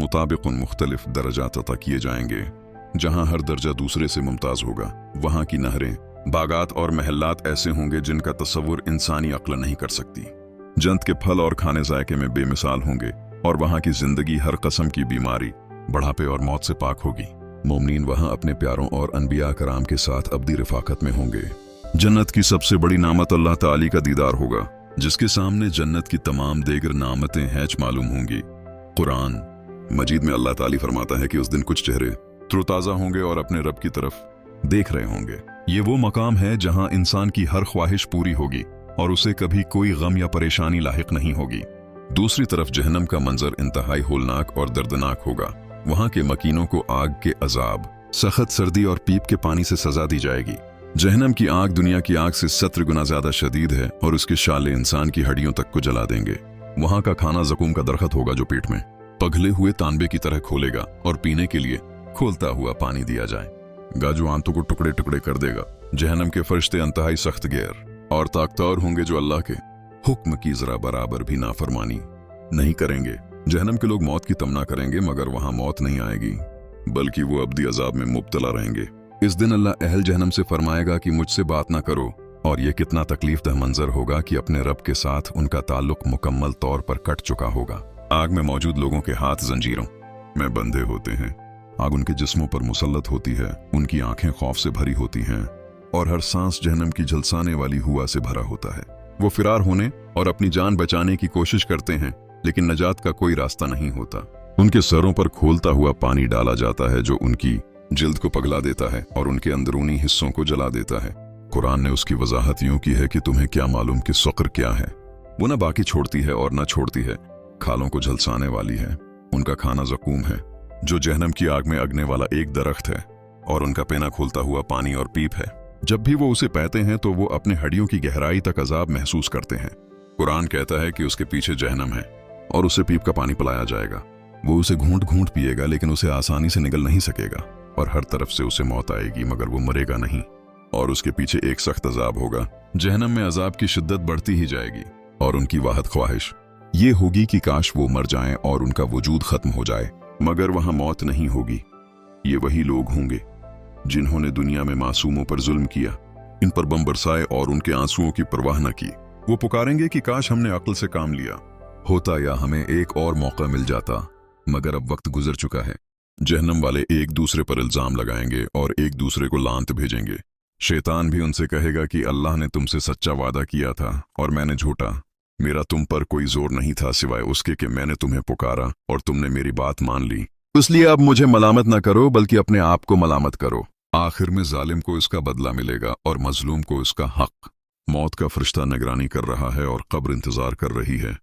मुताबिक उन मुख्तलिफ दर्जात अता किए जाएंगे। जहां हर दर्जा दूसरे से मुमताज होगा। वहां की नहरें, बागात और महल्लात ऐसे होंगे जिनका तसव्वुर इंसानी अक्ल नहीं कर सकती। जन्नत के फल और खाने जायके में बेमिसाल होंगे और वहां की जिंदगी हर कस्म की बीमारी, बढ़ापे और मौत से पाक होगी। मोमिनीन वहां अपने प्यारों और अनबिया कराम के साथ अब्दी रफाकत में होंगे। जन्नत की सबसे बड़ी नामत अल्लाह ताली का दीदार होगा, जिसके सामने जन्नत की तमाम दीगर नामतें हैच मालूम होंगी। कुरान मजीद में अल्लाह ताली फरमाता है कि उस दिन कुछ चेहरे तरोताजा होंगे और अपने रब की तरफ देख रहे होंगे। ये वो मकाम है जहां इंसान की हर ख्वाहिश पूरी होगी और उसे कभी कोई गम या परेशानी लाहिक नहीं होगी। दूसरी तरफ जहन्नम का मंजर इंतहाई होलनाक और दर्दनाक होगा। वहां के मकीनों को आग के अजाब, सख्त सर्दी और पीप के पानी से सजा दी जाएगी। जहन्नम की आग दुनिया की आग से 70 गुना ज्यादा शदीद है और उसके शाले इंसान की हड्डियों तक को जला देंगे। वहां का खाना जकूम का दरख्त होगा जो पेट में पगले हुए तांबे की तरह खोलेगा और पीने के लिए खोलता हुआ पानी दिया जाएगा जो आंतों को टुकड़े टुकड़े कर देगा। जहन्नम के फरिश्ते इंतहाई सख्त गैर और ताकतवर होंगे जो अल्लाह के हुक्म की जरा बराबर भी नाफरमानी नहीं करेंगे। जहन्नम के लोग मौत की तमन्ना करेंगे मगर वहां मौत नहीं आएगी, बल्कि वो अब्दी अजाब में मुब्तला रहेंगे। इस दिन अल्लाह अहल जहन्नम से फरमाएगा कि मुझसे बात ना करो, और यह कितना तकलीफदह मंजर होगा कि अपने रब के साथ उनका ताल्लुक मुकम्मल तौर पर कट चुका होगा। आग में मौजूद लोगों के हाथ जंजीरों में बंधे होते हैं। आग उनके जिस्मों पर मुसल्लत होती है, उनकी आंखें खौफ से भरी होती हैं और हर सांस जहन्नम की झलसाने वाली हुआ से भरा होता है। वो फिरार होने और अपनी जान बचाने की कोशिश करते हैं, लेकिन नजात का कोई रास्ता नहीं होता। उनके सरों पर खोलता हुआ पानी डाला जाता है जो उनकी जिल्द को पगला देता है और उनके अंदरूनी हिस्सों को जला देता है। कुरान ने उसकी वजाहत यूं की है कि तुम्हें क्या मालूम कि सक़र क्या है। वो न बाकी छोड़ती है और न छोड़ती है, खालों को झलसाने वाली है। उनका खाना ज़कूम है जो जहन्नम की आग में अगने वाला एक दरख्त है, और उनका पेना खोलता हुआ पानी और पीप है। जब भी वो उसे पीते हैं तो वो अपने हड्डियों की गहराई तक अजाब महसूस करते हैं। कुरान कहता है कि उसके पीछे जहन्नम है और उसे पीप का पानी पिलाया जाएगा। वो उसे घूंट घूंट पिएगा लेकिन उसे आसानी से निगल नहीं सकेगा, और हर तरफ से उसे मौत आएगी मगर वो मरेगा नहीं। और उसके पीछे एक सख्त अजाब होगा। जहन्नम में अजाब की शिद्दत बढ़ती ही जाएगी और उनकी वाहद ख्वाहिश ये होगी कि काश वो मर जाएं और उनका वजूद खत्म हो जाए, मगर वहां मौत नहीं होगी। ये वही लोग होंगे जिन्होंने दुनिया में मासूमों पर जुल्म किया, इन पर बम बरसाए और उनके आंसुओं की परवाह न की। वो पुकारेंगे कि काश हमने अक्ल से काम लिया होता या हमें एक और मौका मिल जाता, मगर अब वक्त गुजर चुका है। जहन्नम वाले एक दूसरे पर इल्जाम लगाएंगे और एक दूसरे को लांत भेजेंगे। शैतान भी उनसे कहेगा कि अल्लाह ने तुमसे सच्चा वादा किया था और मैंने झूठा। मेरा तुम पर कोई जोर नहीं था सिवाय उसके कि मैंने तुम्हें पुकारा और तुमने मेरी बात मान ली। इसलिए अब मुझे मलामत न करो बल्कि अपने आप को मलामत करो। आखिर में जालिम को इसका बदला मिलेगा और मजलूम को इसका हक। मौत का फरिश्ता निगरानी कर रहा है और कब्र इंतजार कर रही है।